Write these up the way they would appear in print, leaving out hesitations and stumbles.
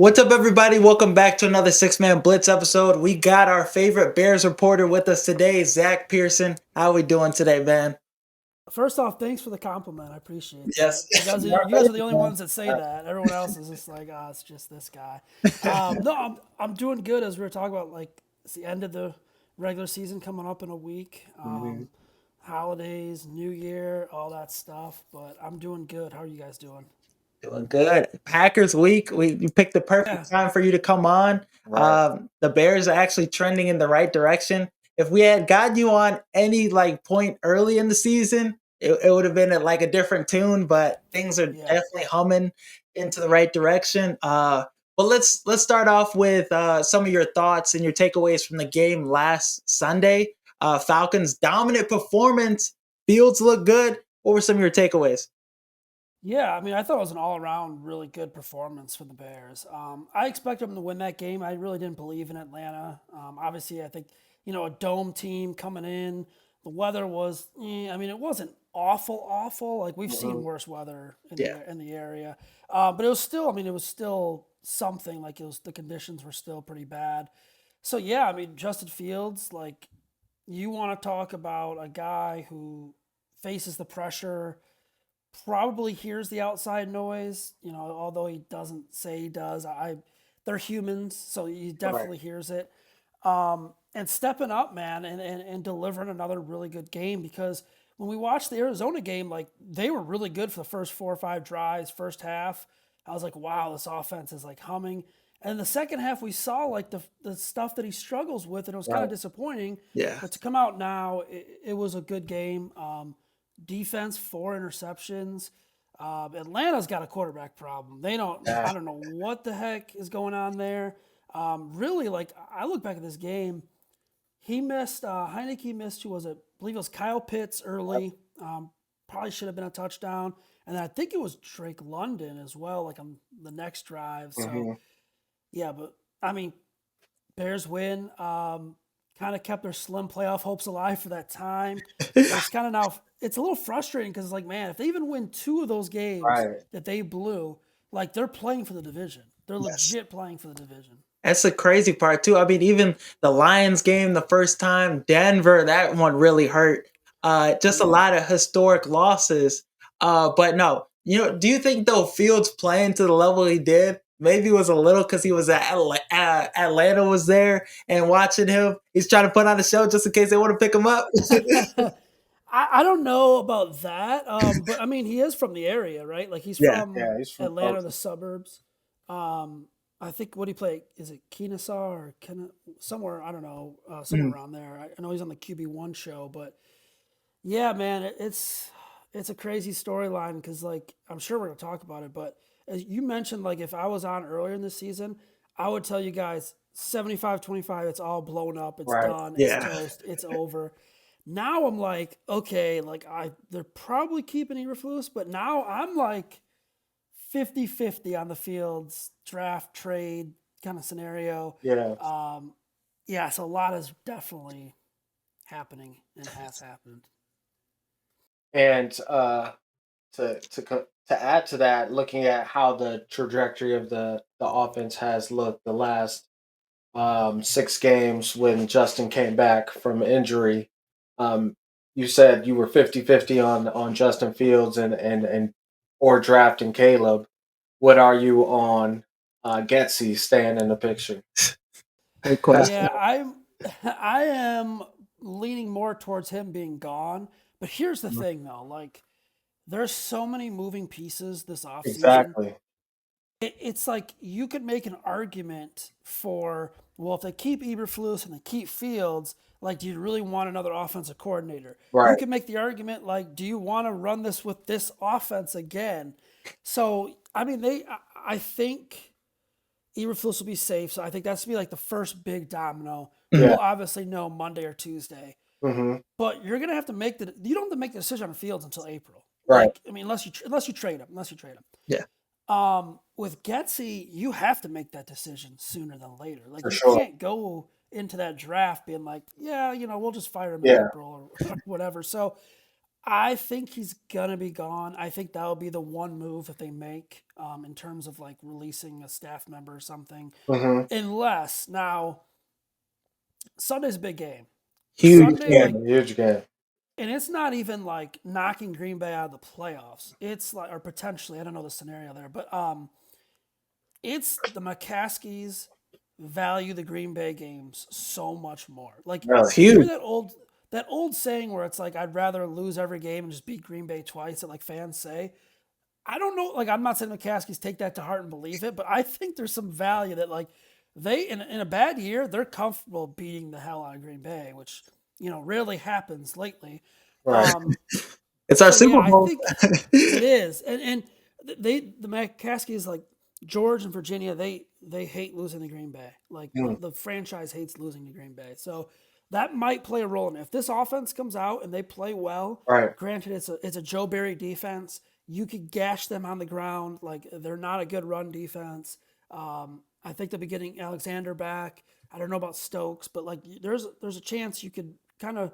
What's up, everybody? Welcome back to another Six-Man Blitz episode. We got our favorite Bears reporter with us today, Zack Pearson. How we doing today, man? First off, thanks for the compliment. I appreciate that. Yes. You guys, you guys are the only ones that say that. Everyone else is just like, ah, it's just this guy. No, I'm doing good. As we were talking about, like it's the end of the regular season coming up in a week. Mhm. Holidays, New Year, all that stuff. But I'm doing good. How are you guys doing? Doing good. Packers week. You picked the Yeah, perfect time for you to come on. Right. The Bears are actually trending in the right direction. If we had got you on any point early in the season, it would have been like a different tune. But things are yeah. definitely humming into the right direction. But let's start off with some of your thoughts and your takeaways from the game last Sunday. Falcons dominant performance. Fields look good. What were some of your takeaways? Yeah, I mean, I thought it was an all-around really good performance for the Bears. I expected them to win that game. I really didn't believe in Atlanta. Obviously, I think a dome team coming in. The weather was, I mean, it wasn't awful, awful. Like we've seen Mhm. worse weather in Yeah. the area, but it was still, I mean, it was still something. Like it was, the conditions were still pretty bad. So yeah, I mean, Justin Fields, like you want to talk about a guy who faces the pressure, probably hears the outside noise, although he doesn't say he does. They're humans, so he Right. definitely hears it. And stepping up, man, and delivering another really good game, because when we watched the Arizona game, like they were really good for the first 4 or 5 drives, first half. I was like, wow, this offense is like humming. And in the second half, we saw like the stuff that he struggles with, and it was kind of Right. disappointing. Yeah. But to come out now, it was a good game. Defense, 4 interceptions. Atlanta's got a quarterback problem. They don't. Yeah. I don't know what the heck is going on there. Really, like I look back at this game, he missed. Heineke missed. Who was it? I believe it was Kyle Pitts early. Probably should have been a touchdown. And then I think it was Drake London as well, like on the next drive. So Mhm. yeah, but I mean, Bears win. Kind of kept their slim playoff hopes alive for that time. But it's kind of now, it's a little frustrating because it's like, man, if they even win two of those games Right. that they blew, like they're playing for the division. They're Yes. legit playing for the division. That's the crazy part too. I mean, even the Lions game the first time, Denver, that one really hurt. Just a Yeah. lot of historic losses. But no, do you think though Fields playing to the level he did, maybe it was a little because he was Atlanta was there and watching him. He's trying to put on a show just in case they want to pick him up. I don't know about that, but I mean, he is from the area, right? Like he's Yeah. from Yeah, he's from Atlanta, close. the suburbs. I think what do he play? Is it Kennesaw or somewhere? I don't know, somewhere Mm. around there. I know he's on the QB1 show, but yeah, man, it's a crazy storyline because like I'm sure we're gonna talk about it, but as you mentioned, like if I was on earlier in the season, I would tell you guys 75-25, it's all blown up, it's Right. done, it's Yeah. toast, it's over. Now I'm like, okay, like they're probably keeping Eberflus, but now I'm like 50-50 on the Fields draft trade kind of scenario. Yeah. Um, yeah, so a lot is definitely happening and has happened. And to add to that, looking at how the trajectory of the offense has looked the last 6 games when Justin came back from injury. Um, you said you were 50-50 on Justin Fields and or drafting Caleb. What are you on Getsy staying in the picture? Good question. Yeah, I am leaning more towards him being gone. But here's the Mm. thing though, like there's so many moving pieces this offseason. Exactly. It's like you could make an argument for, well, if they keep Eberflus and they keep Fields, like, do you really want another offensive coordinator? You Right. could make the argument like, do you want to run this with this offense again? So I mean, I think Eberflus will be safe. So I think that's to be like the first big domino. Yeah. We'll obviously know Monday or Tuesday, Hmm. but you're gonna have to make the you don't have to make the decision on Fields until April. Right. Like, I mean, unless you trade him, Yeah. With Getsy, you have to make that decision sooner than later. Like For you sure. can't go into that draft being like, yeah, we'll just fire him in Yeah. April or whatever. So I think he's gonna be gone. I think that'll be the one move that they make in terms of like releasing a staff member or something. Mm-hmm. Unless now Sunday's a big game. Huge Sunday, Yeah, game. like, huge game. and it's not even like knocking Green Bay out of the playoffs. It's like, or potentially, I don't know the scenario there, but it's the McCaskies value the Green Bay games so much more. Like, It's Really. you hear huge. that old saying where it's like I'd rather lose every game and just beat Green Bay twice that like fans say. I don't know, like I'm not saying McCaskies take that to heart and believe it, but I think there's some value that like they in a bad year, they're comfortable beating the hell out of Green Bay, which, rarely happens lately. Right. Um It's our so yeah, Super I Bowl. think it is. And the McCaskies, like George and Virginia, they hate losing to Green Bay. Like Mm. the franchise hates losing to Green Bay. So that might play a role in it. If this offense comes out and they play well, Right. granted it's a Joe Barry defense, you could gash them on the ground. Like they're not a good run defense. I think they'll be getting Alexander back. I don't know about Stokes, but like there's a chance you could kind of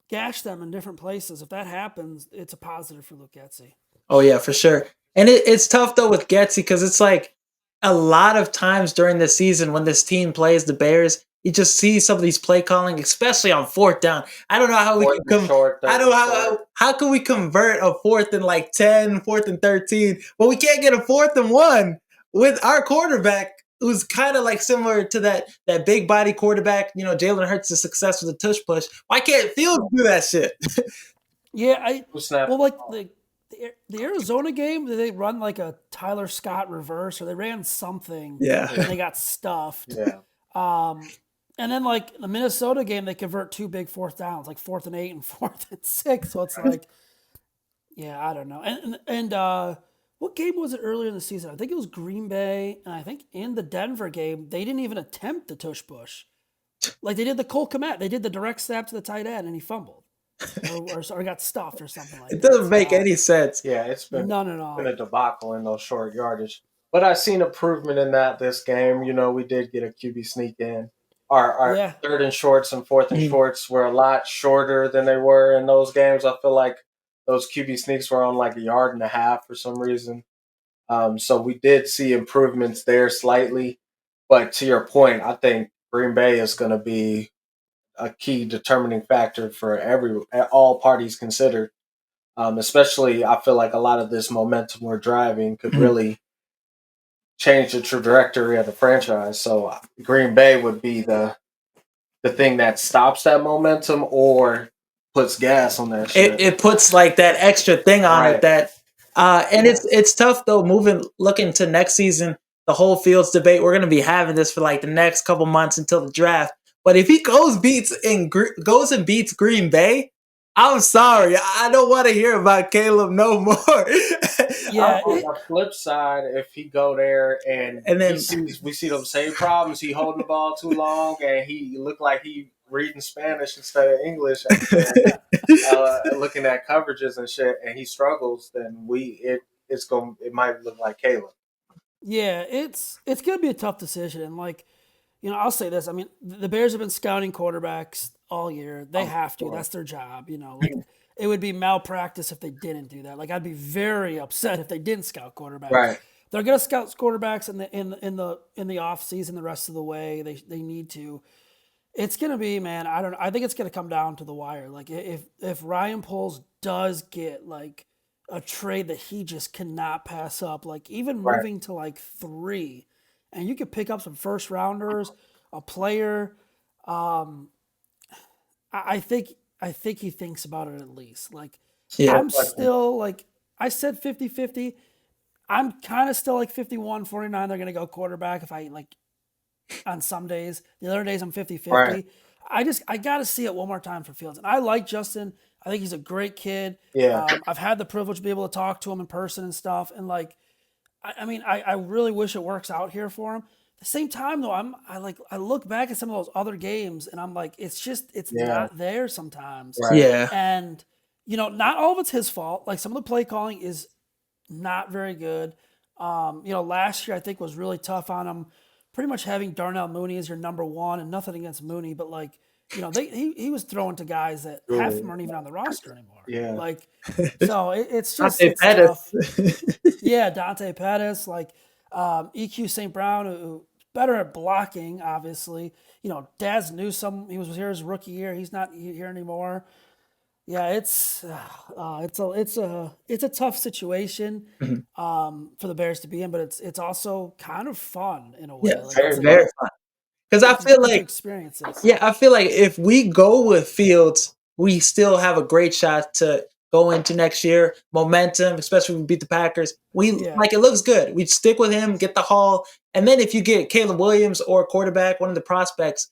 gash them in different places. If that happens, it's a positive for Luke Getzey. Oh yeah, for sure. And it's tough though with Getsy because it's like a lot of times during the season when this team plays the Bears, you just see some of these play calling, especially on fourth down. I don't know how we Fourth can and come. short, I third don't know and short. how can we convert a fourth and like 10, fourth and 13, but we can't get a fourth and one with our quarterback who's kind of like similar to that big body quarterback. You know, Jalen Hurts' success with the tush push. Why can't Fields do that shit? Yeah, I Who snapped well the like ball? the Arizona game, did they run like a Tyler Scott reverse or they ran something Yeah. and Yeah. they got stuffed. Yeah. Um, and then like the Minnesota game, they convert two big fourth downs, like 4th and 8 and 4th and 6. So it's like, yeah, I don't know. And what game was it earlier in the season? I think it was Green Bay, and I think in the Denver game, they didn't even attempt the tush push. Like they did the Cole Kmet, they did the direct snap to the tight end, and he fumbled, or got stuffed, or something like It that. doesn't So make any sense. Yeah, none at been all. a debacle in those short yardage. But I seen improvement in that this game. You know, we did get a QB sneak in. Our Yeah, third and shorts and fourth and Mhm. shorts were a lot shorter than they were in those games. I feel like those QB sneaks were on like a yard and a half for some reason. So we did see improvements there slightly. But to your point, I think Green Bay is going to be a key determining factor for all parties considered. Especially, I feel like a lot of this momentum we're driving could Mhm. really change the trajectory of the franchise. So Green Bay would be the thing that stops that momentum or puts gas on that it, shit. it puts like that extra thing on it Right. that and yeah, it's tough though moving looking to next season, the whole Fields debate. We're going to be having this for like the next couple months until the draft. But if he goes and beats Green Bay, I'm sorry, I don't want to hear about Caleb no more. yeah. On the flip side, if he go there and And then we see them same problems, he holding the ball too long, and he look like he reading Spanish instead of English, and looking at coverages and shit, and he struggles, then it might look like Caleb. Yeah, it's gonna be a tough decision, and like, I'll say this. I mean, the Bears have been scouting quarterbacks all year. They have to. Sure. That's their job. Like it would be malpractice if they didn't do that. Like I'd be very upset if they didn't scout quarterbacks. Right. They're gonna scout quarterbacks in the off season the rest of the way. They need to. It's gonna be, man. I don't know. I think it's gonna come down to the wire. Like if Ryan Poles does get like a trade that he just cannot pass up, like even Right. moving to like 3, and you could pick up some first rounders, a player. Um, I think he thinks about it at least. Like yeah, No I'm question. still like I said 50-50. I'm kind of still like 51-49. They're gonna go quarterback if I like on some days. The other days I'm fifty Right. fifty. I got to see it one more time for Fields. And I like Justin. I think he's a great kid. Yeah. I've had the privilege to be able to talk to him in person and stuff. And like, I mean, I really wish it works out here for him. At the same time, though, I look back at some of those other games and I'm like, it's Yeah. not there sometimes. Right. yeah, And not all of it's his fault. Like some of the play calling is not very good. Last year I think was really tough on him. Pretty much having Darnell Mooney as your number one, and nothing against Mooney, but like he was throwing to guys that half of them aren't even on the roster anymore. Yeah. Like, so it's just Dante it's tough. Pettis. Yeah, Dante Pettis, like EQ St. Brown, who better at blocking, obviously. Daz Newsome, he was here his rookie year. He's not here anymore. Yeah, it's a tough situation Mhm. for the Bears to be in, but it's also kind of fun in a way. Yeah, Like Very it's like much. very fun. Because I feel get to like experience this. Yeah, I feel like if we go with Fields, we still have a great shot to go into next year. Momentum, especially if we beat the Packers. We Yeah. like it looks good. We stick with him, get the haul, and then if you get Caleb Williams or quarterback, one of the prospects,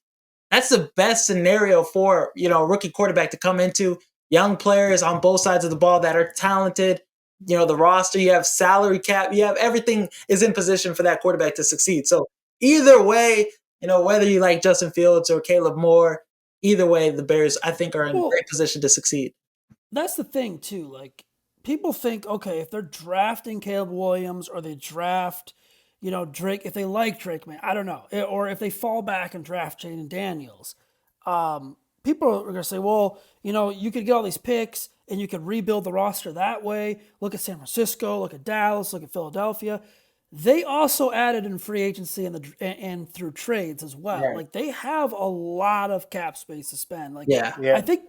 that's the best scenario for a rookie quarterback to come into. Young players on both sides of the ball that are talented. The roster, you have salary cap, you have everything is in position for that quarterback to succeed. So either way, whether you like Justin Fields or Caleb Moore, either way, the Bears I think are in Well, great position to succeed. that's the thing too. Like people think, okay, if they're drafting Caleb Williams or they draft, Drake, if they like Drake, man, I don't know, or if they fall back and draft Jaden Daniels, people are gonna say, well, you could get all these picks and you could rebuild the roster that way. Look at San Francisco, look at Dallas, look at Philadelphia. They also added in free agency and through trades as well. Right. Like they have a lot of cap space to spend. Like Yeah. Yeah. I think,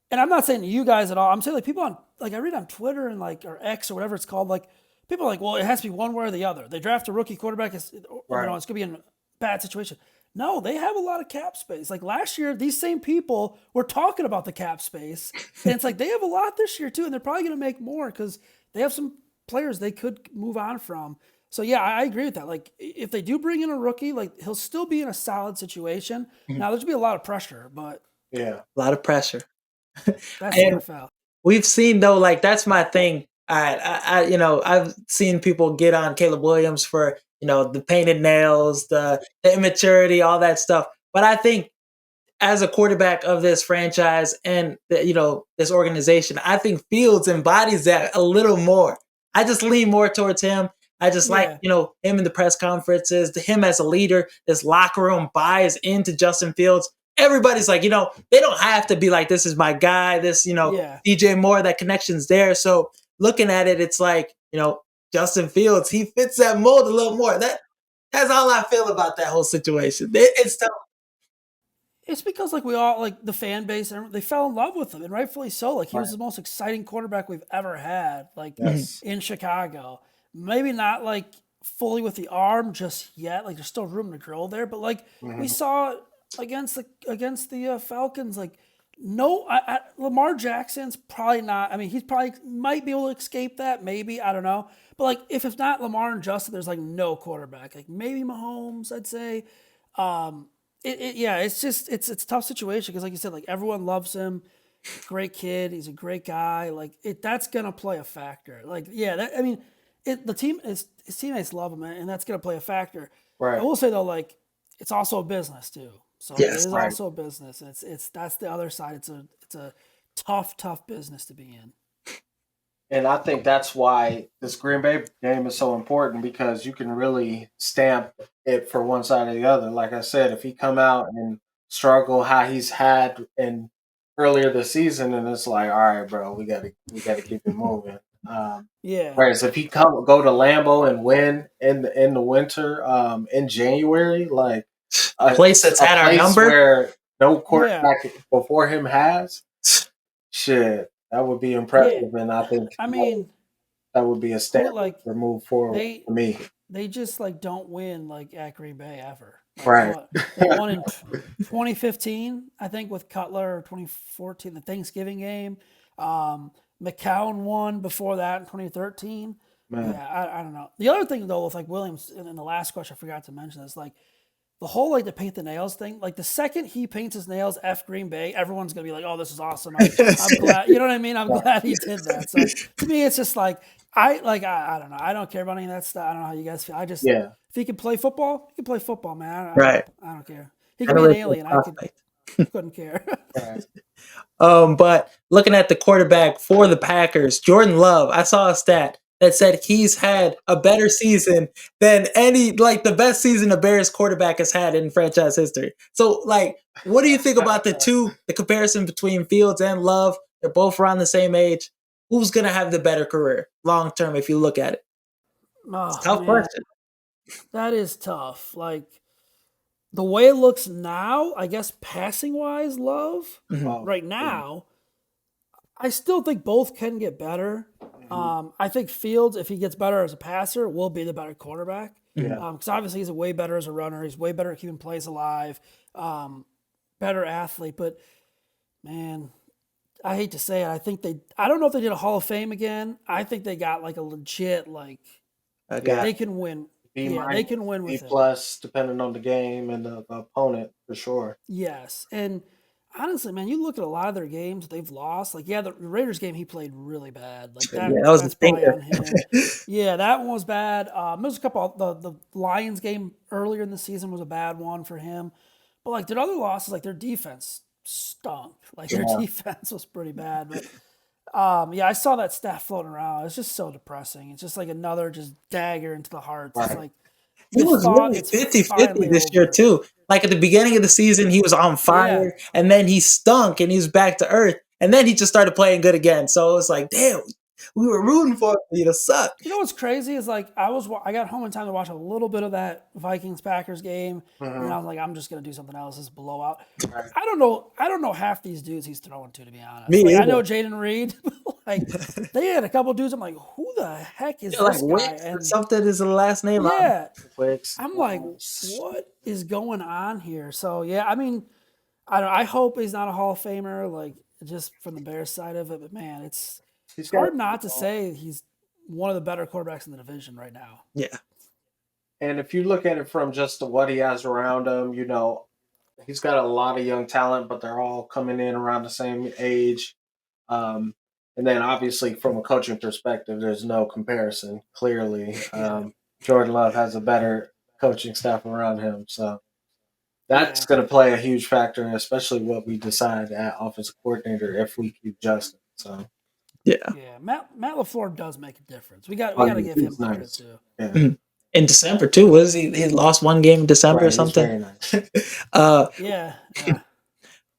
and I'm not saying to you guys at all. I'm saying like people on like I read on Twitter and like or X or whatever it's called. Like people are like, well, it has to be one way or the other. They draft a rookie quarterback, Right. it's gonna be in a bad situation. No, they have a lot of cap space. Like last year, these same people were talking about the cap space, and it's like they have a lot this year too, and they're probably gonna make more because they have some players they could move on from. So yeah, I agree with that. Like if they do bring in a rookie, like he'll still be in a solid situation. Mhm. Now there's gonna be a lot of pressure, but Yeah. A lot of pressure. that's the And NFL. we've seen though, like that's my thing. I've seen people get on Caleb Williams for the painted nails, the immaturity, all that stuff. But I think as a quarterback of this franchise and this organization, I think Fields embodies that a little more. I just lean more towards him. I just like Yeah, him in the press conferences, him as a leader. This locker room buys into Justin Fields. Everybody's like, they don't have to be like, this is my guy. This, yeah. DJ Moore. That connection's there. So looking at it, it's like Justin Fields. He fits that mold a little more. That's all I feel about that whole situation. It's tough. It's because like we all like the fan base and they fell in love with him and rightfully so. Like he was Right. the most exciting quarterback we've ever had. Like Mhm. Yes. in Chicago, maybe not like fully with the arm just yet. Like there's still room to grow there, but like we Mhm. saw against the Falcons, like no, Lamar Jackson's probably not. I mean, he's probably might be able to escape that. Maybe I don't know. But like if it's not Lamar and Justin, there's like no quarterback. Like maybe Mahomes, I'd say. Um, yeah, it's just it's a tough situation because like you said, like everyone loves him. Great kid, he's a great guy. Like that's gonna play a factor. Like yeah, I mean, his teammates love him, and that's gonna play a factor. I Right. will say though, like it's also a business too. So it Yes. is Right. also a business. It's that's the other side. It's a tough business to be in. And I think that's why this Green Bay game is so important because you can really stamp it for one side or the other. Like I said, if he come out and struggle how he's had in earlier this season, and it's like, all right, bro, we gotta keep it moving. Yeah, Whereas if he go to Lambeau and win in the winter, in January, like Place that's a had our place number. where no yeah, quarterback before him has, shit, that would be yeah. impressive, and I think I mean, that would be a who step like to move forward they for me. they just like don't win like at Green Bay ever. Like Right. what they won in 2015, I think, with Cutler, or 2014, the Thanksgiving game. McCown won before that in 2013. Man. Yeah, I don't know. The other thing though with like Williams, and in the last question I forgot to mention is like the whole like the paint the nails thing. Like the second he paints his nails, F Green Bay, everyone's gonna be like, "Oh, this is awesome." I'm glad. You know what I mean? I'm glad he did that. So to me, it's just like I don't know. I don't care about any of that stuff. I don't know how you guys feel. I just Yeah. if he can play football, he can play football, man. Right. I don't care. He could be an Generational alien. prospect. Couldn't care. Right. But looking at the quarterback for the Packers, Jordan Love, I saw a stat. that said he's had a better season than any like the best season a Bears quarterback has had in franchise history. So like, what do you think about the comparison between Fields and Love? They're both around the same age. Who's gonna have the better career long term if you look at it? It's a Oh tough man, question. that is tough. Like the way it looks now, I guess passing wise, Love Mhm. Oh, right yeah. now, I still think both can get better. Mhm. I think Fields, if he gets better as a passer, will be the better quarterback. Mhm. Yeah. Because obviously he's way better as a runner. He's way better at keeping plays alive. Um, better athlete. But man, I hate to say it. I think they. I don't know if they did a Hall of Fame again. I think they got like a legit like I Yeah. got they can win. B Yeah, they can minus, win B with him. plus, depending on the game and the opponent for sure. Yes, and honestly, man, you look at a lot of their games they've lost. Like, yeah, the Raiders game he played really bad. Like yeah, that was a that's probably stinker. on him. Yeah, that one was bad. There was a couple. The Lions game earlier in the season was a bad one for him. But like their other losses, like their defense stunk. Like their Yeah. defense was pretty bad. But yeah, I saw that stat floating around. It's just so depressing. It's just like another just dagger into the hearts. It's Right. like He you was thought really it's 50-50 finally this year over. too. Like at the beginning of the season, he was on Yeah, fire, and then he stunk, and he was back to earth, and then he just started playing good again. So it was like, damn, we were rooting for you to suck. you know what's crazy is like I got home in time to watch a little bit of that Vikings Packers game, and then Hmm. I was like, I'm just gonna do something else. This is blowout. Right. I don't know half these dudes he's throwing to be honest. Me Like I either. know Jaden Reed, like they had a couple dudes. I'm like, who the heck is Yeah, like this guy? Wicks or And something is the last name. yeah, Wicks. I'm like, what is going on here? So yeah, I mean, I hope he's not a Hall of Famer, like just from the Bears side of it. But man, He's it's got. hard not to say he's one of the better quarterbacks in the division right now. Yeah, And if you look at it from just what he has around him, he's got a lot of young talent, but they're all coming in around the same age. Um, and then obviously from a coaching perspective, there's no comparison. Clearly, Yeah, Jordan Love has a better coaching staff around him, so yeah, that's going to play a huge factor, especially what we decide at offensive coordinator if we keep Justin. So, yeah. yeah. Matt Lafleur does make a difference. We oh, got to give him he's credit nice. too. Yeah, Mhm. In December too, was he? He lost one game in December or right. He's something. very nice. uh, Yeah, yeah,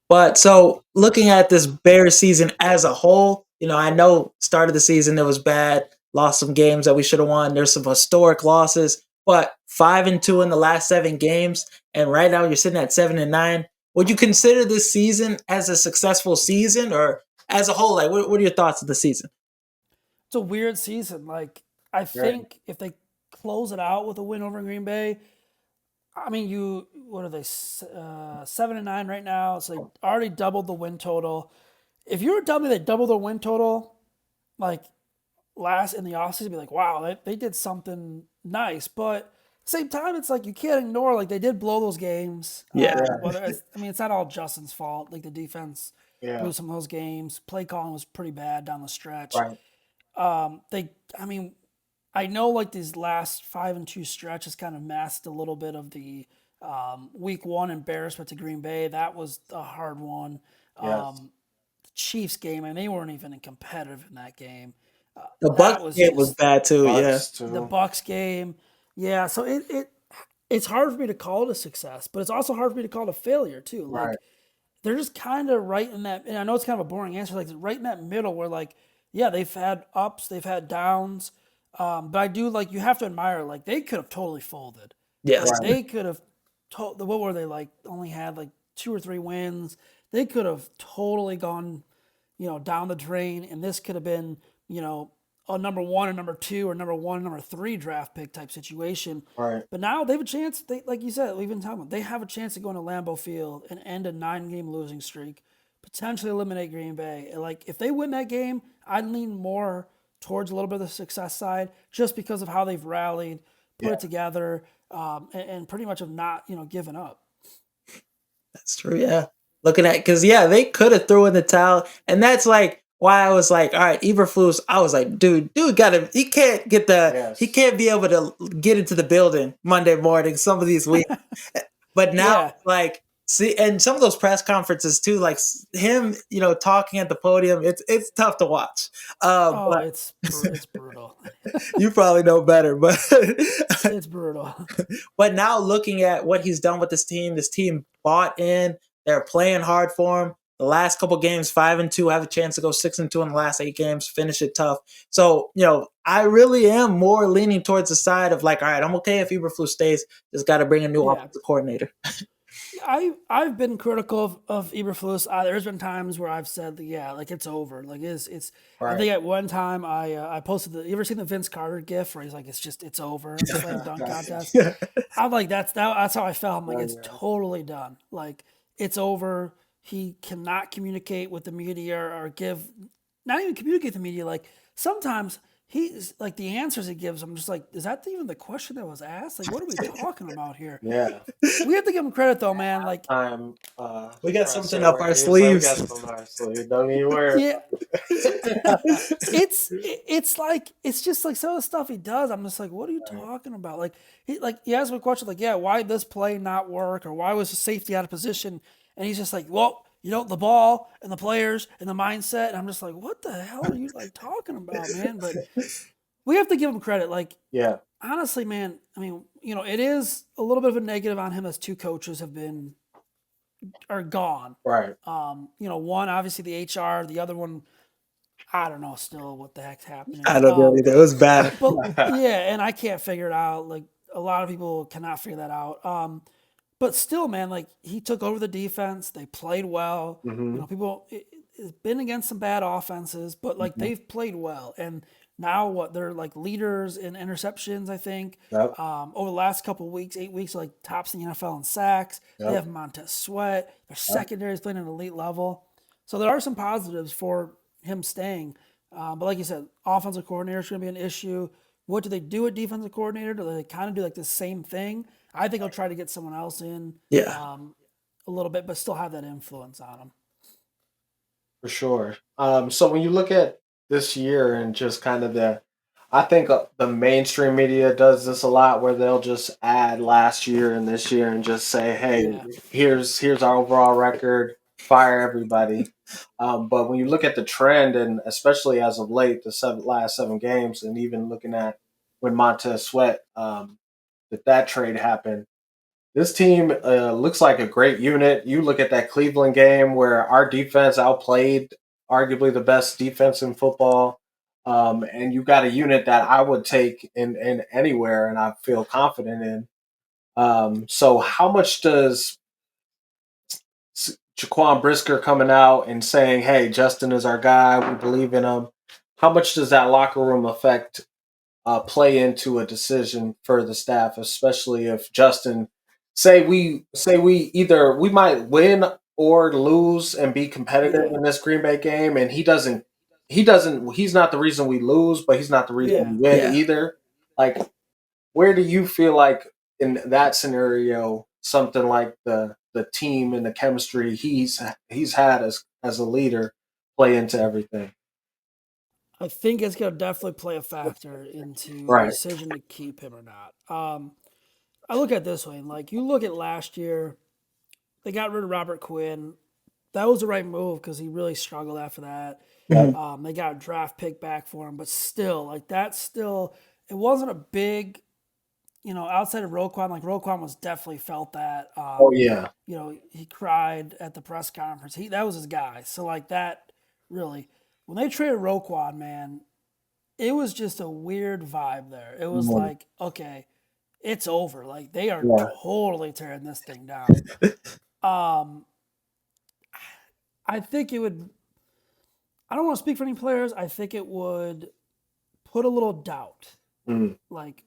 But so looking at this Bears season as a whole, I know start of the season it was bad, lost some games that we should have won. There's some historic losses, but 5-2 in the last 7 games, and right now you're sitting at 7-9. Would you consider this season as a successful season, or as a whole? Like, what are your thoughts of the season? it's a weird season. Like I Right. think if they close it out with a win over Green Bay, I mean, what are they 7-9 right now? So they already doubled the win total. If you were telling me they doubled the win total, like last in the offseason, be like, wow, they did something nice. But at the same time, it's like you can't ignore like they did blow those games. Yeah, Yeah. Whether I mean, it's not all Justin's fault. Like the defense Yeah. blew some of those games. Play calling was pretty bad down the stretch. Right. I mean, I know like these last 5-2 stretches kind of masked a little bit of the week one embarrassment to Green Bay. That was a hard one. Yes. Chiefs game, and they weren't even competitive in that game. the That Bucks was game was just bad too. Yeah, Bucks the too. Bucks game. Yeah, so it's hard for me to call it a success, but it's also hard for me to call it a failure too. Like Right. they're just kind of right in that. And I know it's kind of a boring answer, like right in that middle where like yeah, they've had ups, they've had downs, but I do like you have to admire like they could have totally folded. yes, Like Right. they could have what were they like only had like 2 or 3 wins. They could have totally gone, down the drain, and this could have been, a number one or number two or number one, number three draft pick type situation. Right. But now they have a chance. They like you said, we've been talking about. They have a chance to go into Lambeau Field and end a 9-game losing streak, potentially eliminate Green Bay. And like if they win that game, I'd lean more towards a little bit of the success side, just because of how they've rallied, put Yeah. it together, and pretty much have not given up. that's true. Yeah, looking at because yeah, they could have thrown in the towel, and that's like why I was like, all right, Eberflus. I was like, dude, gotta he can't get Yes. he can't be able to get into the building Monday morning some of these weeks. But now Yeah, like See, and some of those press conferences too, like him, talking at the podium, it's tough to watch. Oh, But it's brutal. you probably know better. But It's brutal. but now looking at what he's done with this team bought in. They're playing hard for him. The last couple games, 5-2, have a chance to go 6-2 in the last 8 games, finish it tough. So, I really am more leaning towards the side of like, all right, I'm okay if Eberflus stays. Just got to bring a new Yeah. offensive coordinator. I've been critical of Eberflus. There's been times where I've said, yeah, like it's over. Like it's. I Right. think at one time I posted you ever seen the Vince Carter gif where he's like, it's over, slam dunk contest. Yeah. I'm like, that's how I felt. I'm like, Oh, it's yeah. totally done. Like it's over. He cannot communicate with the media or give, not even communicate with the media. Like sometimes he's like the answers he gives. I'm just like, is that even the question that was asked? Like, what are we talking about here? Yeah. We have to give him credit though, man. Like, I'm We got presser something up right our here, so we got sleeves. something up our sleeve. Don't even worry. yeah, it's like it's just like some of the stuff he does. I'm just like, what are you talking about? Like he asks me a question like, yeah, why did this play not work, or why was the safety out of position? And he's just like, well, the ball and the players and the mindset. And I'm just like, what the hell are you like talking about, man? But we have to give him credit. Like Yeah. honestly, man, I mean, it is a little bit of a negative on him as two coaches are gone. Right. One obviously the HR, the other one I don't know still what the heck's happening. I don't know either. It was bad. But yeah, and I can't figure it out. Like a lot of people cannot figure that out. But still, man, like he took over the defense. They played well. Mm-hmm. It's been against some bad offenses, but like they've played well. And now they're like leaders in interceptions, I think. Yep. Over the last couple of weeks, 8 weeks, like tops in the NFL in sacks. Yep. They have Montez Sweat. Their secondary is playing at an elite level. So there are some positives for him staying. But like you said, offensive coordinator is going to be an issue. What do they do at defensive coordinator? Do they kind of do like the same thing? I think I'll try to get someone else in Yeah. a little bit, but still have that influence on them. For sure. So when you look at this year and just kind of I think the mainstream media does this a lot, where they'll just add last year and this year and just say, "Hey, Yeah. here's our overall record. Fire everybody." But when you look at the trend, and especially as of late, the last 7 games, and even looking at when Montez Sweat, that trade happened, this team looks like a great unit. You look at that Cleveland game where our defense outplayed arguably the best defense in football. And you got a unit that I would take in anywhere and I feel confident in. So how much does Jaquan Brisker coming out and saying, "Hey, Justin is our guy. We believe in him." How much does that locker room affect play into a decision for the staff, especially if Justin say we either we might win or lose and be competitive Yeah. in this Green Bay game, and he's not the reason we lose, but he's not the reason Yeah. we win Yeah. either. Like, where do you feel like in that scenario, something like the team and the chemistry he's had as a leader play into everything? I think it's going to definitely play a factor into the Right. decision to keep him or not. I look at it this way, and like you look at last year, they got rid of Robert Quinn. That was the right move because he really struggled after that. They got a draft pick back for him, but still, like it wasn't a big, outside of Roquan. Like Roquan was definitely felt that. Oh yeah. He cried at the press conference. That was his guy. So like that, really, when they traded Roquan, man, it was just a weird vibe there. It was Mhm. like, okay, it's over. Like they are Yeah. totally tearing this thing down. I think it would. I don't want to speak for any players. I think it would put a little doubt, Mhm. like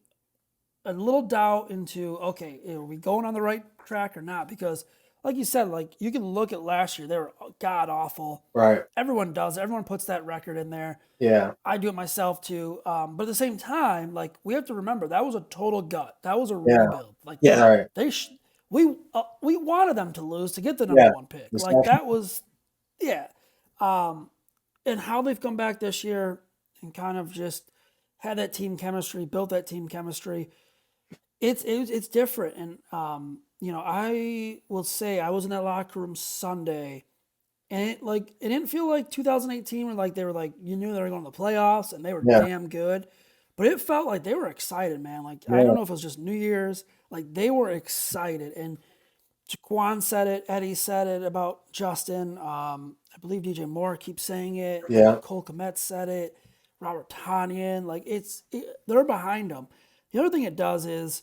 a little doubt into, okay, are we going on the right track or not? Because, like you said, like you can look at last year, they were god awful. Right. Everyone does. Everyone puts that record in there. Yeah. I do it myself too. But at the same time, like we have to remember that was a total gut. That was a Yeah. rebuild. Like Yeah. Right. we wanted them to lose to get the number Yeah. one pick. Exactly. Like that was, yeah. And how they've come back this year and kind of just had that team chemistry, built that team chemistry. It's different, and I will say I was in that locker room Sunday, and it didn't feel like 2018 where like they were like you knew they were going to the playoffs and they were Yeah, damn good, but it felt like they were excited, man. Like I yeah, don't know if it was just New Year's, like they were excited. And Jaquan said it, Eddie said it about Justin. I believe DJ Moore keeps saying it. yeah. Cole Komet said it. Robert Tanyan, they're behind him. The other thing it does is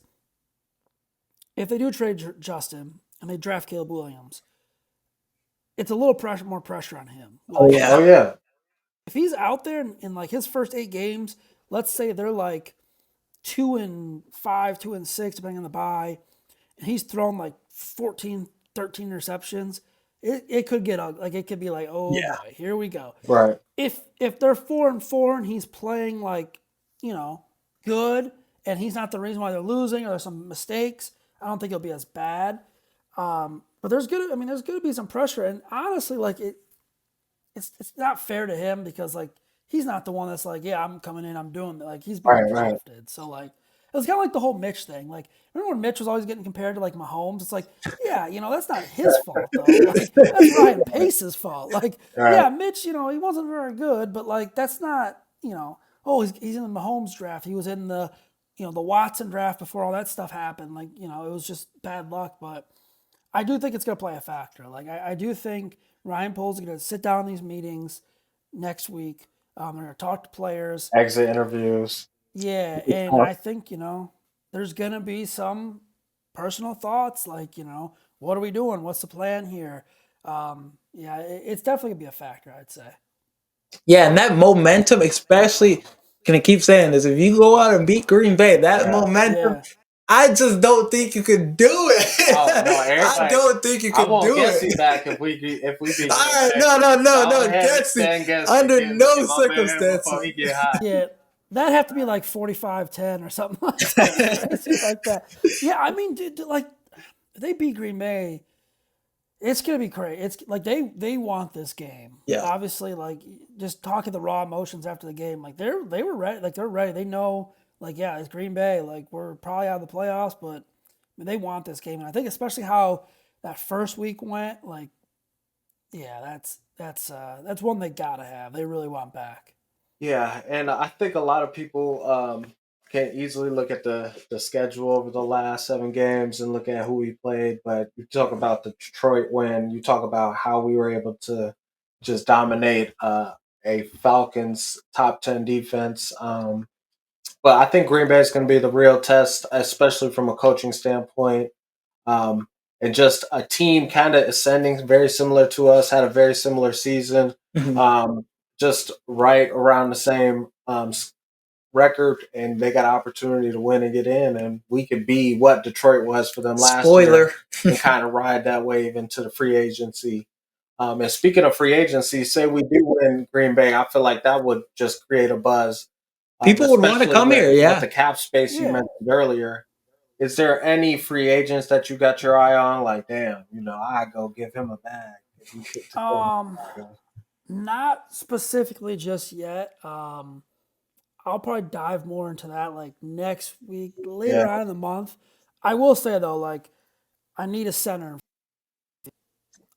if they do trade Justin and they draft Caleb Williams, it's a little more pressure on him. Oh Like Oh yeah. yeah, if he's out there in like his first 8 games, let's say they're like 2-5, 2-6, depending on the bye, and he's thrown like 14, 13 interceptions, it could get ugly. Like it could be like, oh Yeah. boy, here we go. right. If they're 4-4 and he's playing like, you know, good and he's not the reason why they're losing or there's some mistakes, I don't think it'll be as bad. But there's gonna be some pressure. And honestly, like it's not fair to him because like he's not the one that's like, yeah, I'm coming in, I'm doing it. Like he's being Right, right. drafted. So like it was kind of like the whole Mitch thing. Like remember when Mitch was always getting compared to like Mahomes? It's like, yeah, that's not his fault though. Like that's Ryan Pace's fault. Like Right. yeah, Mitch, he wasn't very good, but like that's not, oh, he's in the Mahomes draft. He was in the Watson draft before all that stuff happened. Like it was just bad luck, but I do think it's going to play a factor. Like I do think Ryan Poles is going to sit down in these meetings next week. They're going to talk to players. Exit interviews. Yeah, and I think there's going to be some personal thoughts like what are we doing? What's the plan here? Yeah, it's definitely going to be a factor. I'd say. Yeah, and that momentum, especially, can I keep saying this? If you go out and beat Green Bay, that Yeah. momentum, Yeah. I just don't think you could do it. Oh no, I everybody. don't think you I could won't do guess it. you back if we beat All Green right, Bay. no, Go ahead, Getsy. stand guess Under get no my man before circumstances. he get hot. Yeah, that'd have to be like 45-10 or something crazy like that. Yeah, I mean, dude, like they beat Green Bay. It's gonna be great. It's like they want this game. Yeah. Obviously, like just talking the raw emotions after the game, like they were ready. Like they're ready. They know, like yeah, it's Green Bay. Like we're probably out of the playoffs, but I mean, they want this game. And I think especially how that first week went. Like yeah, that's one they gotta have. They really want back. Yeah, and I think a lot of people can easily look at the schedule over the last 7 games and look at who we played. But you talk about the Detroit win, you talk about how we were able to just dominate a Falcons top 10 defense. But I think Green Bay is going to be the real test, especially from a coaching standpoint. Um, and just a team kind of ascending, very similar to us, had a very similar season, Mhm. just right around the same record, and they got an opportunity to win and get in. And we could be what Detroit was for them last Spoiler. year and kind of ride that wave into the free agency. And speaking of free agency, say we do win Green Bay, I feel like that would just create a buzz, People would want to especially come here, with yeah. the cap space you Yeah. mentioned earlier. Is there any free agents that you got your eye on? Like, damn, I go give him a bag if he picked to go. Not specifically just yet. I'll probably dive more into that like next week, Yeah, later on in the month. I will say though, like I need a center.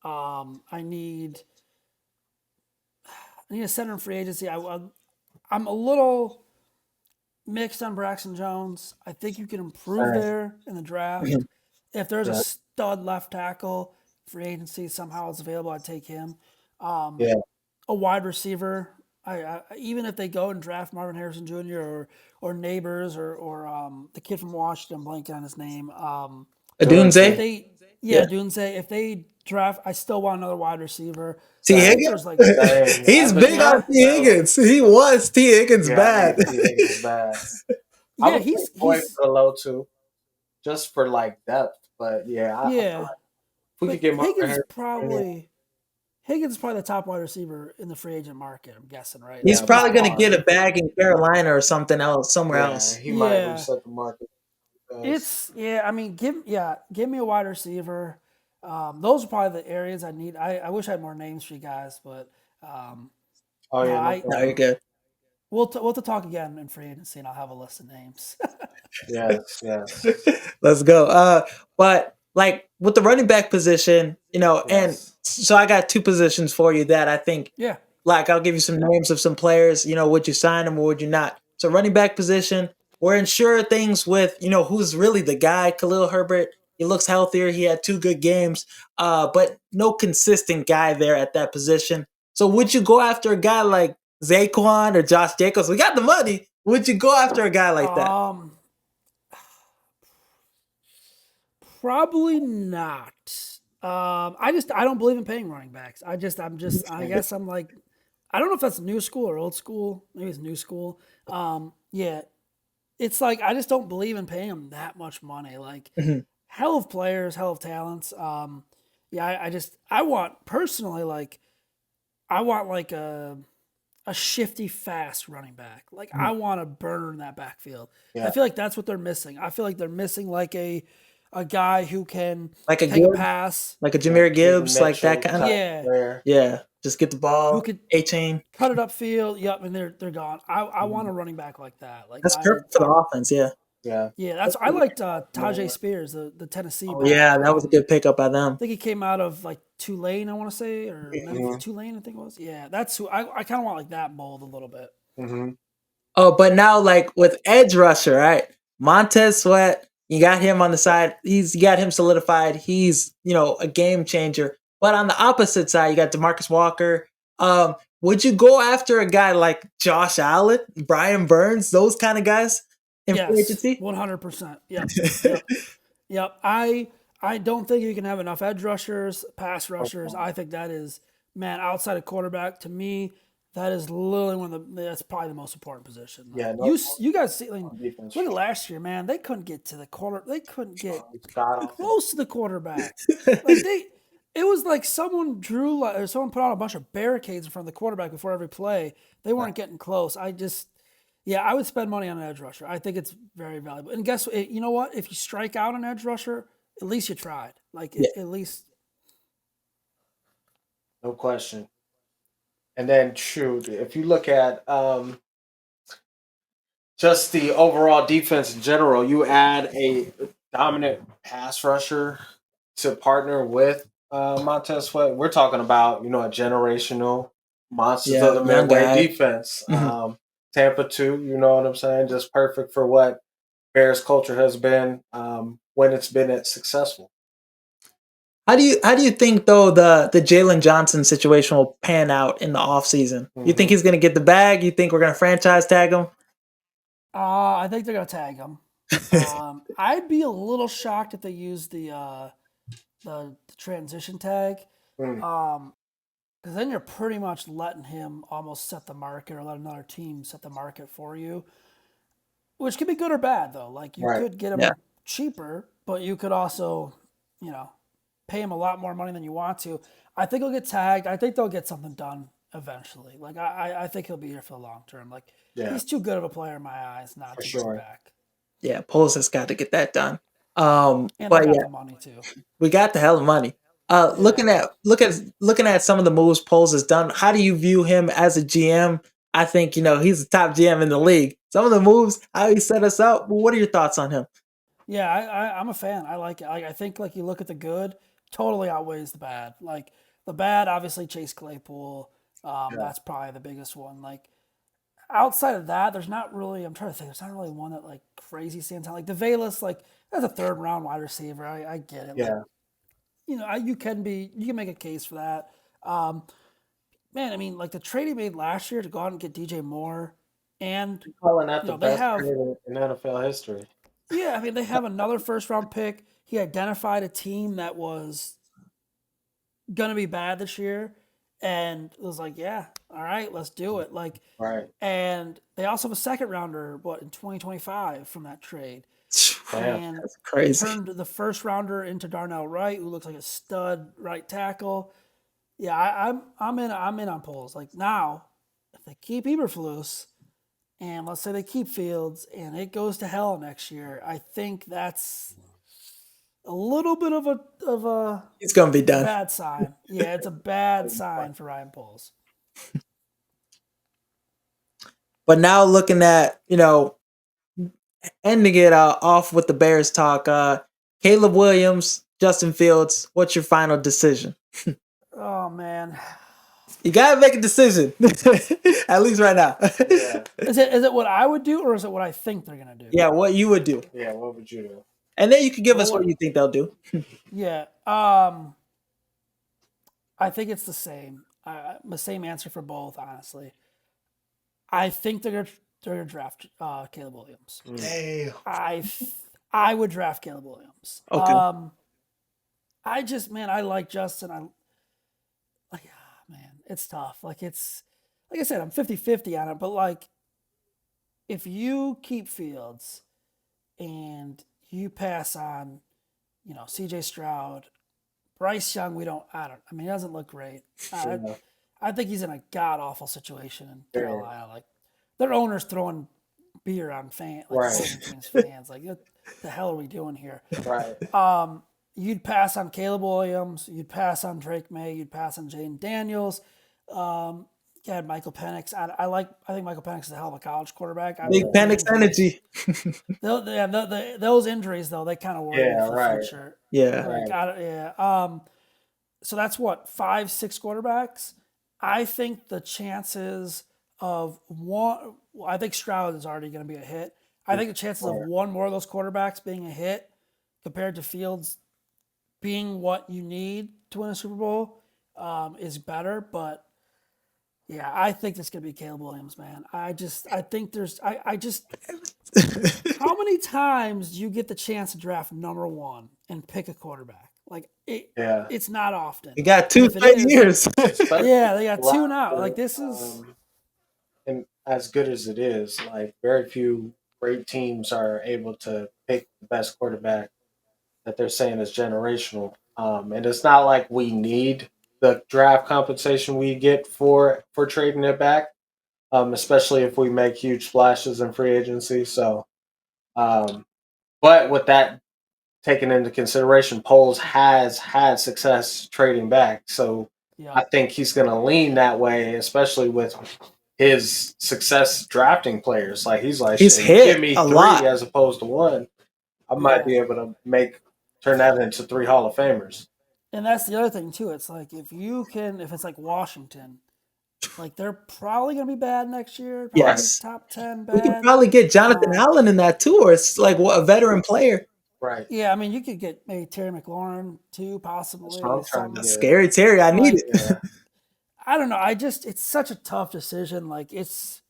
I need a center in free agency. I'm a little mixed on Braxton Jones. I think you can improve same. there in the draft. Mhm. If there's a Yeah, stud left tackle, free agency somehow is available, I'd take him. Um, yeah, a wide receiver. Even if they go and draft Marvin Harrison Jr. or Neighbors or the kid from Washington, I'm blanking on his name. If Adunze? they Yeah. Dunze, if they draft, I still want another wide receiver. So T. I think same, there's like Higgins? same. He's I've been big trying on yeah, to T. tell him. Higgins. He was T. Higgins Yeah, bad. T. Higgins bad. I yeah, would take Boyd he's for the low too, just for like depth. But yeah, I feel yeah, like if we could but get Marvin Harrison Jr. Higgins is probably the top wide receiver in the free agent market. I'm guessing, right? He's Yeah, By probably by going to far. get a far. bag in Carolina or something else, somewhere Yeah, else. he might Yeah, reset the market. I mean, give me a wide receiver. Those are probably the areas I need. I wish I had more names for you guys, but um, Oh no, yeah, no No, you're problem. good. we'll to talk again in free agency, and I'll have a list of names. Yes, yes. Let's go. But like with the running back position, and Yes. so I got two positions for you that I think, Yeah. like, I'll give you some names of some players. Would you sign them or would you not? So running back position, we're unsure things with, who's really the guy. Khalil Herbert, he looks healthier. He had two good games, but no consistent guy there at that position. So would you go after a guy like Zaquan or Josh Jacobs? We got the money. Would you go after a guy like that? Um, Probably not. I don't believe in paying running backs. I guess I'm like, I don't know if that's new school or old school. Maybe it's new school. Yeah, it's like I just don't believe in paying them that much money. Like, Mhm. hell of players, hell of talents. Yeah, I want personally, like, I want like a shifty, fast running back. Like, I want to burn that backfield. I Yeah. feel like that's what they're missing. I feel like they're missing like a guy who can Like a take a Gibbs, pass. like a Like Jameer Jaden Gibbs, like that Mitchell kind of. type Yeah, player. Yeah, just get the who ball, could A chain. cut it upfield. Yep, and they're gone. I want a Mhm. running back like that. Like That's perfect for the offense. Yeah. Yeah. yeah, that's I liked Tajay Spears, the Tennessee Oh, yeah. back. Yeah, that was a good pickup by them. I think he came out of like Tulane, I want to say, or Memphis, Mhm. Tulane, I think it was. Yeah, that's who I kind of want like that mold a little bit. Mhm. Oh, but now like with edge rusher, right? Montez Sweat, you got him on the side. You got him solidified. He's a game changer. But on the opposite side, you got Demarcus Walker. Would you go after a guy like Josh Allen, Brian Burns, those kind of guys in free Yes, agency? 100%. Yep, yep, yep. I don't think you can have enough edge rushers, pass rushers. Okay. I think that is, man, outside of quarterback, to me, that is literally that's probably the most important position. Like Yeah. No you guys see, like, on defense. look at last year, man. They couldn't get to the quarter. They couldn't get He's got awful. close to the quarterback. Like it was like someone drew like or someone put out a bunch of barricades in front of the quarterback before every play. They weren't getting close. Yeah, I would spend money on an edge rusher. I think it's very valuable. And guess what? You know what? If you strike out an edge rusher, at least you tried. Like Yeah. at least No question. And then shoot, if you look at just the overall defense in general, you add a dominant pass rusher to partner with Montez Sweat. We're talking about, a generational monsters of Yeah, the young midway guy. defense. Mhm. Tampa too, you know what I'm saying? Just perfect for what Bears culture has been when it's been successful. How do you think though the Jalen Johnson situation will pan out in the offseason? You think Hmm. he's gonna get the bag? You think we're gonna franchise tag him? I think they're gonna tag him. I'd be a little shocked if they use the transition tag. Mm, Because then you're pretty much letting him almost set the market or let another team set the market for you, which could be good or bad though. Like you right. could get Yeah. him cheaper, but you could also, you know, pay him a lot more money than you want to. I think he'll get tagged. I think they'll get something done eventually. Like I think he'll be here for the long term. Like Yeah, he's too good of a player in my eyes not for to bring sure. back. Yeah, Poles has got to get that done. And they But got yeah, the money too. we got the hell of money. Yeah. Looking at some of the moves Poles has done. How do you view him as a GM? I think he's the top GM in the league. Some of the moves, how he set us up. What are your thoughts on him? Yeah, I'm a fan. I like it. I think like you look at the good, totally outweighs the bad. Like the bad, obviously Chase Claypool. Yeah, That's probably the biggest one. Like outside of that, there's not really. I'm trying to think. There's not really one that like crazy stands out. Like DeValis, like that's a third round wide receiver. I get it. Like yeah. you can make a case for that. Um, Man, I mean, like the trade he made last year to go out and get DJ Moore, and Calling that the they best have. trade in NFL history. Yeah, I mean, they have another first round pick. He identified a team that was going to be bad this year and was like, yeah, all right, let's do it. Like, Right. and they also have a second rounder, in 2025 from that trade. Damn. And That's crazy. turned the first rounder into Darnell Wright, who looks like a stud right tackle. Yeah, I'm in on polls. Like now, if they keep Eberflus and let's say they keep Fields and it goes to hell next year, I think that's a little bit of a He's gonna be done. bad sign. Yeah, it's a bad sign for Ryan Poles. But now looking at ending it off with the Bears talk. Caleb Williams Justin Fields. What's your final decision? Oh man, You gotta make a decision, at least right now. Yeah. is it what I would do or is it what I think they're gonna do? Yeah, what you would do, Yeah. What would you do? and then you can give Well, us what you think they'll do. Yeah. I think it's the same. The same answer for both, honestly. I think they're gonna draft Caleb Williams. Damn. I would draft Caleb Williams. Okay. I just man, I like Justin. I like man, it's tough. Like it's like I said, I'm 50-50 on it, but like if you keep Fields and you pass on, CJ Stroud, Bryce Young, I mean, he doesn't look great. Yeah. I think he's in a god awful situation in Yeah. Carolina. Like their owner's throwing beer on Right. teams fans. Like what the hell are we doing here? Right. You'd pass on Caleb Williams. You'd pass on Drake May. You'd pass on Jaden Daniels. You had Michael Penix. I think Michael Penix is a hell of a college quarterback. Big Penix energy. Those injuries though, they kind of worry me for right. the future. Yeah. Like, so that's what 5-6 quarterbacks. I think the chances of one. I think Stroud is already going to be a hit. I think the chances of one more of those quarterbacks being a hit compared to Fields being what you need to win a Super Bowl is better. But yeah, I think it's going to be Caleb Williams, man. I think there's, how many times do you get the chance to draft number one and pick a quarterback? Like Yeah. it's not often. You got 2 If it straight is- years. Yeah, they got two now. Like this is, And as good as it is, like very few great teams are able to pick the best quarterback that they're saying is generational. And it's not like we need the draft compensation we get for trading it back, especially if we make huge splashes in free agency. So, but with that taken into consideration, Poles has had success trading back. So yeah. I think he's going to lean that way, especially with his success drafting players. Like he's He's "Shit, hit give me a three lot." as opposed to one. I might be able to turn that into 3 Hall of Famers. And that's the other thing too. It's like if it's like Washington, like they're probably gonna be bad next year. Probably Yes. top 10 We could bad. probably get Jonathan Allen in that too, or it's like a veteran player. Right. Yeah, I mean you could get maybe Terry McLaurin too, possibly. That's what I'm trying to get. Scary Terry, I need it. Yeah. I don't know. It's such a tough decision. Like it's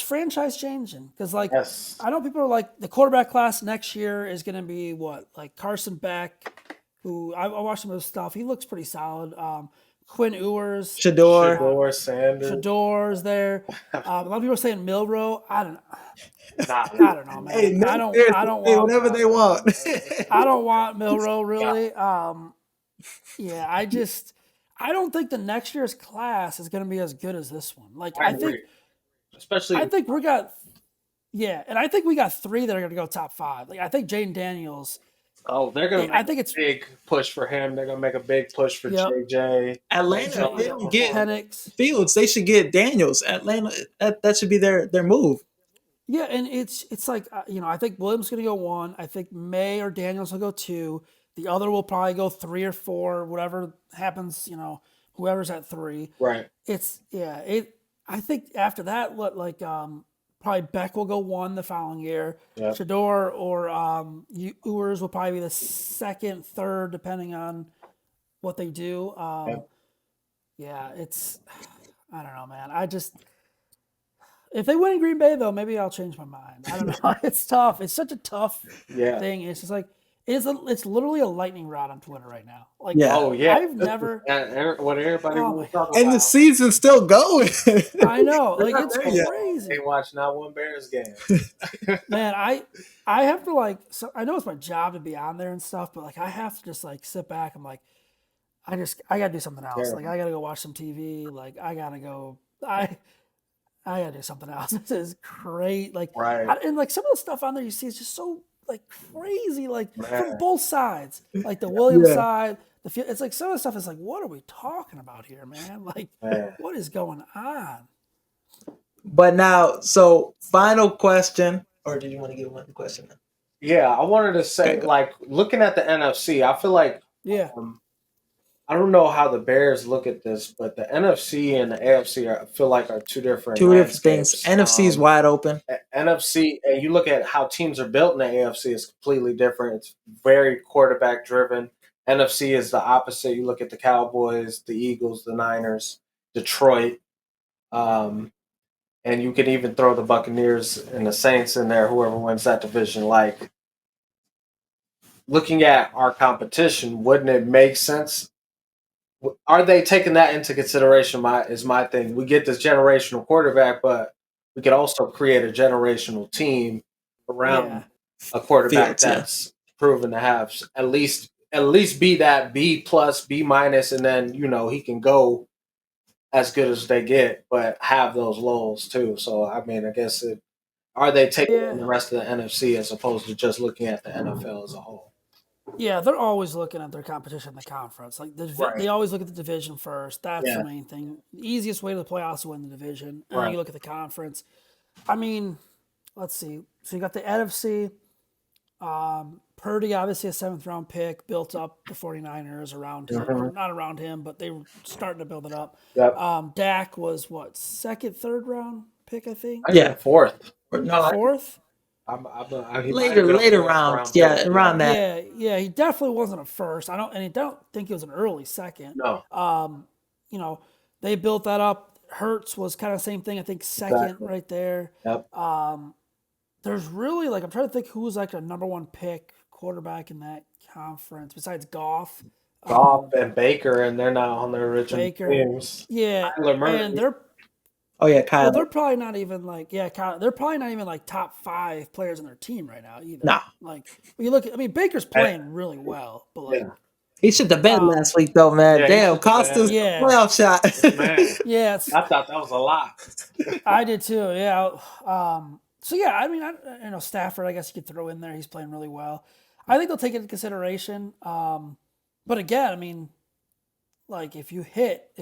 franchise changing because like Yes. I know people are like the quarterback class next year is going to be what like Carson Beck, who I watched some of his stuff. He looks pretty solid. Quinn Ewers, Shador. Sanders. Shador's there. A lot of people are saying Milrow. I don't know, man. Hey, I don't hey, want whatever they want. I don't want Milrow really. Yeah, I don't think the next year's class is going to be as good as this one. Like I think, especially I think we got, and I think we got 3 that are going to go top 5. Like I think Jaden Daniels. they're gonna. I think it's a big push for him. They're gonna make a big push for JJ. Atlanta, if they don't get Penix. Fields, they should get Daniels. Atlanta, that should be their move. Yeah, and it's like I think Williams is going to go 1. I think May or Daniels will go 2. The other will probably go 3 or 4, whatever happens. Whoever's at 3. Right. I think after that, probably Beck will go 1 the following year. Yep. Shador or Ewers will probably be the 2nd, 3rd, depending on what they do. Yeah, it's I don't know, man. If they win in Green Bay, though, maybe I'll change my mind. I don't know. It's tough. It's such a tough thing. It's just like it's literally a lightning rod on Twitter right now. Like, Oh yeah. I've never. What everybody was talking And about. the season's still going. I know. Like it's yet. crazy. Ain't watched not one Bears game. Man, I have to so I know it's my job to be on there and stuff, but like I have to just like sit back. I'm like, I gotta do something else. Yeah. Like I gotta go watch some TV. Like I gotta do something else. This is great. Like Right. and like some of the stuff on there you see is just so like crazy. Like from Man. both sides. Like the Williams side. It's like some of the stuff is like, what are we talking about here, man? Like what is going on? But now, so final question, or did you want to get one question? Yeah, I wanted to Okay, say, go. like, looking at the NFC, I feel like Yeah, um, I don't know how the Bears look at this, but the NFC and the AFC I feel like are two different Two different things. landscapes. NFC is wide open. NFC, and you look at how teams are built in the AFC, is completely different. It's very quarterback driven. NFC is the opposite. You look at the Cowboys, the Eagles, the Niners, Detroit, um, and you can even throw the Buccaneers and the Saints in there. Whoever wins that division, like looking at our competition, wouldn't it make sense? Are they taking that into consideration? My thing. We get this generational quarterback, but we could also create a generational team around yeah, a quarterback Fields, yeah. that's proven to have at least be that B plus, B minus, and then he can go as good as they get, but have those lows too. So I mean, I guess are they taking in yeah, the rest of the NFC as opposed to just looking at the NFL as a whole? yeah. They're always looking at their competition in the conference. Like Right. they always look at the division first. That's the Yeah. main thing. The easiest way to the playoffs is to win the division, and then Right. you look at the conference. I mean, let's see. So you got the NFC. Purdy, obviously a seventh round pick, built up the 49ers around him, or Hmm. not around him, but they were starting to build it up. Yep. Dak was what, second, third round pick, I think? I think Yeah. fourth. No, Fourth? He might have been a later fourth rounds. round pick. Yeah, around Yeah. that. Yeah, yeah, he definitely wasn't a first. I don't think he was an early second. No. Um, you know, they built that up. Hertz was kind of the same thing. I think second Exactly. right there. Yep. There's really like I'm trying to think who was like a number one pick quarterback in that conference besides Goff. Goff Um, and Baker, and they're not on their original Baker. teams. Yeah, Kyler and Murray. Oh yeah, well, Kyle. they're probably not even like they're probably not even like top five players in their team right now either. No, Like when you look at, I mean, Baker's And- playing really well, but like, yeah. he should have been um, last week though, man. Yeah, he Damn, should have cost us been. a yeah, playoff shot. Man, yeah, it's I thought that was a lot. I did too. Yeah. So yeah, I mean, Stafford, I guess you could throw in there. He's playing really well. I think they'll take it into consideration. But again, I mean, like if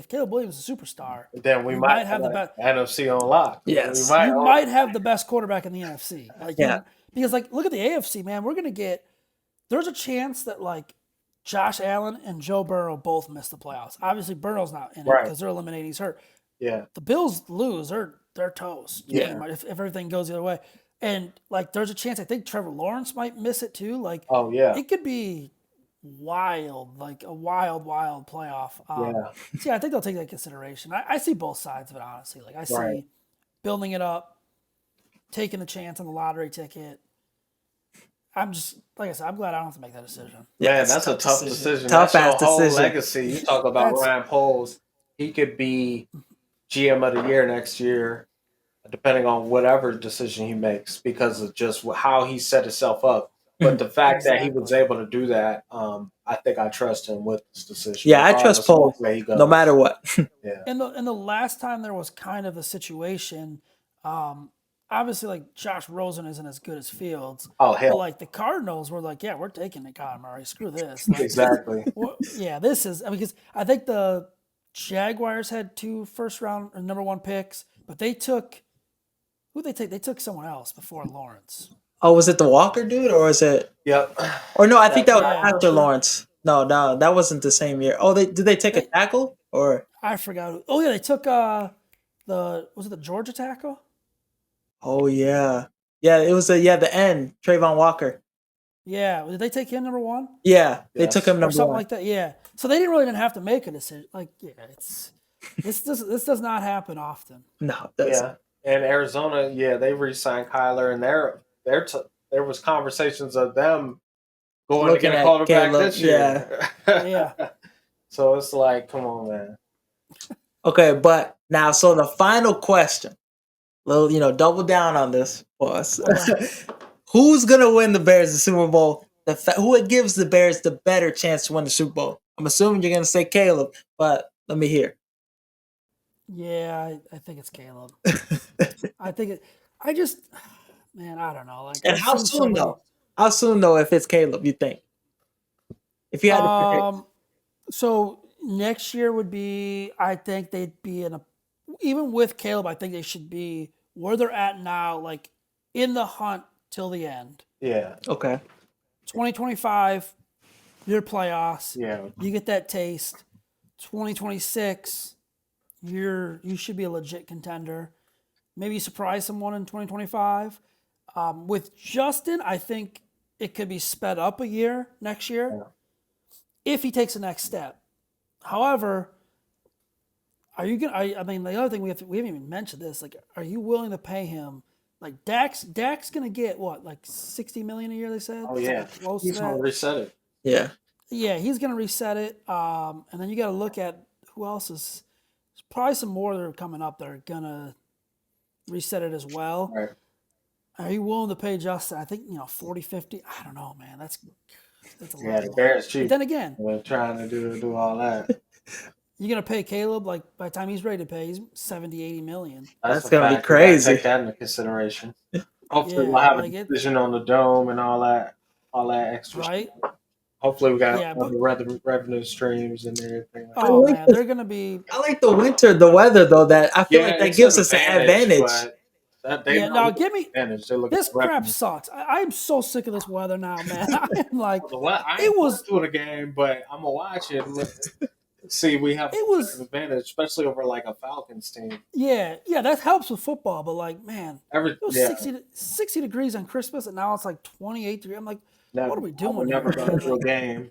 Caleb Williams is a superstar, Then we you might might have have the an best. NFC on lock. We Yes. might. You might have the best quarterback in the NFC. Like Yeah. because like look at the AFC, man. We're gonna get. There's a chance that like Josh Allen and Joe Burrow both miss the playoffs. Obviously, Burrow's not in it Right. because they're eliminated. He's hurt. Yeah. The Bills lose, they're toast. Yeah. Pretty much, if everything goes the other way. And like, there's a chance. I think Trevor Lawrence might miss it too. Like, Oh yeah. it could be wild, like a wild, wild playoff. Yeah. So yeah, I think they'll take that into consideration. I see both sides of it honestly. Like, I see Right. building it up, taking the chance on the lottery ticket. I'm just like I said, I'm glad I don't have to make that decision. Yeah, Man, it's a that's a tough tough decision. decision. Tough That's ass your whole decision. legacy. You talk about That's Ryan Poles. He could be GM of the year next year, depending on whatever decision he makes, because of just how he set himself up. But the fact that he was exactly. able to do that, I think I trust him with this decision, Yeah, I trust regardless of Paul which way he goes. no matter what. Yeah. And the last time there was kind of a situation, obviously like Josh Rosen isn't as good as Fields, Oh but hell, like the Cardinals were like, yeah, we're taking the Kyler Murray. Screw this. Like, exactly. yeah, this is. I mean, because I think the Jaguars had two first round or number one picks, but they took who they take? They took someone else before Lawrence. Oh, was it the Walker dude, or was it? Yep. Or no, I think that was Yeah. after Lawrence. No, that wasn't the same year. Oh, did they take a They, tackle or? I forgot. Oh yeah, they took was it the Georgia tackle? Oh yeah, yeah. It was the end Trayvon Walker. Yeah, did they take him number one? Yeah, they took him Or number something one. like that. Yeah. So they didn't have to make a decision. Like, yeah, this does not happen often. No, that's Yeah. And Arizona, yeah, they re-signed Kyler, and there was conversations of them going to looking get a at quarterback Caleb. this Yeah. year. Yeah. So it's like, come on, man. Okay, but now, so the final question, little, double down on this for us. Okay. Who's gonna win the Bears the Super Bowl? Who gives the Bears the better chance to win the Super Bowl? I'm assuming you're gonna say Caleb, but let me hear. Yeah, I think it's Caleb. I think it. I just, man, I don't know. Like, And I've how seen so soon many. though? How soon though? If it's Caleb, you think? If you had to predict, So next year would be. I think they'd be in a. Even with Caleb, I think they should be where they're at now, like in the hunt till the end. Yeah. Okay. 2025, your playoffs. Yeah. You get that taste. 2026, you should be a legit contender. Maybe surprise someone in 2025. With Justin, I think it could be sped up a year next year Yeah. if he takes the next step. However, are you gonna? I mean, the other thing we haven't even mentioned this. Like, are you willing to pay him? Like Dak's gonna get what, like 60 million a year? They said. Oh yeah. Close He's to gonna that. reset it. Yeah. Yeah, he's gonna reset it. And then you got to look at who else is. There's probably some more that are coming up that are gonna reset it as well. Right. Are you willing to pay Justin? I think 40, 50. I don't know, man. That's a lot Yeah, of the money. Bears But cheap. then again, We're trying to do all that. you're gonna pay Caleb, like by the time he's ready to pay, he's 70, 80 million. That's a gonna be fact. We gotta crazy. take that into consideration. Hopefully, we'll Yeah, have a like it, decision on the dome and all that extra right? stuff. Hopefully, we got Yeah, all but the revenue streams and everything. I oh like man, this. they're gonna be. I like the winter, the weather though. That I feel Yeah, like that it's gives an us an advantage, advantage. but they Yeah, not no, looking give at me advantage. They're looking this at crap revenue. sucks. I'm so sick of this weather now, man. I'm like, I it ain't was, going to the game, but I'm gonna watch it. See, we have it an was, advantage, especially over like a Falcons team. yeah, that helps with football. But like, man, it was Yeah, 60 degrees on Christmas, and now it's like 28 degrees. I'm like, what never. are we I would doing never here, go man? to a Like, game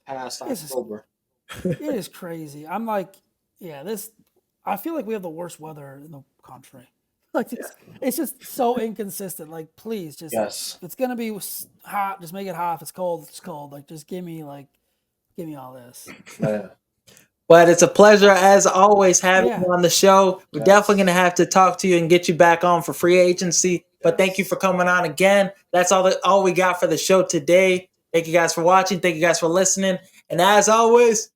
past it's just, October. it is crazy. I'm like, yeah, this. I feel like we have the worst weather in the country. Like it's just so inconsistent. Like, please, just Yes. if it's gonna be hot, just make it hot. If it's cold, it's cold. Like, just give me all this. Yeah. But it's a pleasure as always having Yeah. you on the show. We're Yes. definitely gonna have to talk to you and get you back on for free agency. But thank you for coming on again. That's all we got for the show today. Thank you guys for watching. Thank you guys for listening. And as always,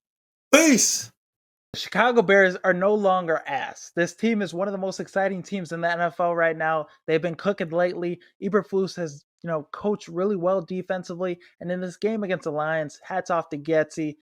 peace. The Chicago Bears are no longer ass. This team is one of the most exciting teams in the NFL right now. They've been cooking lately. Eberflus has, coached really well defensively. And in this game against the Lions, hats off to Getsy.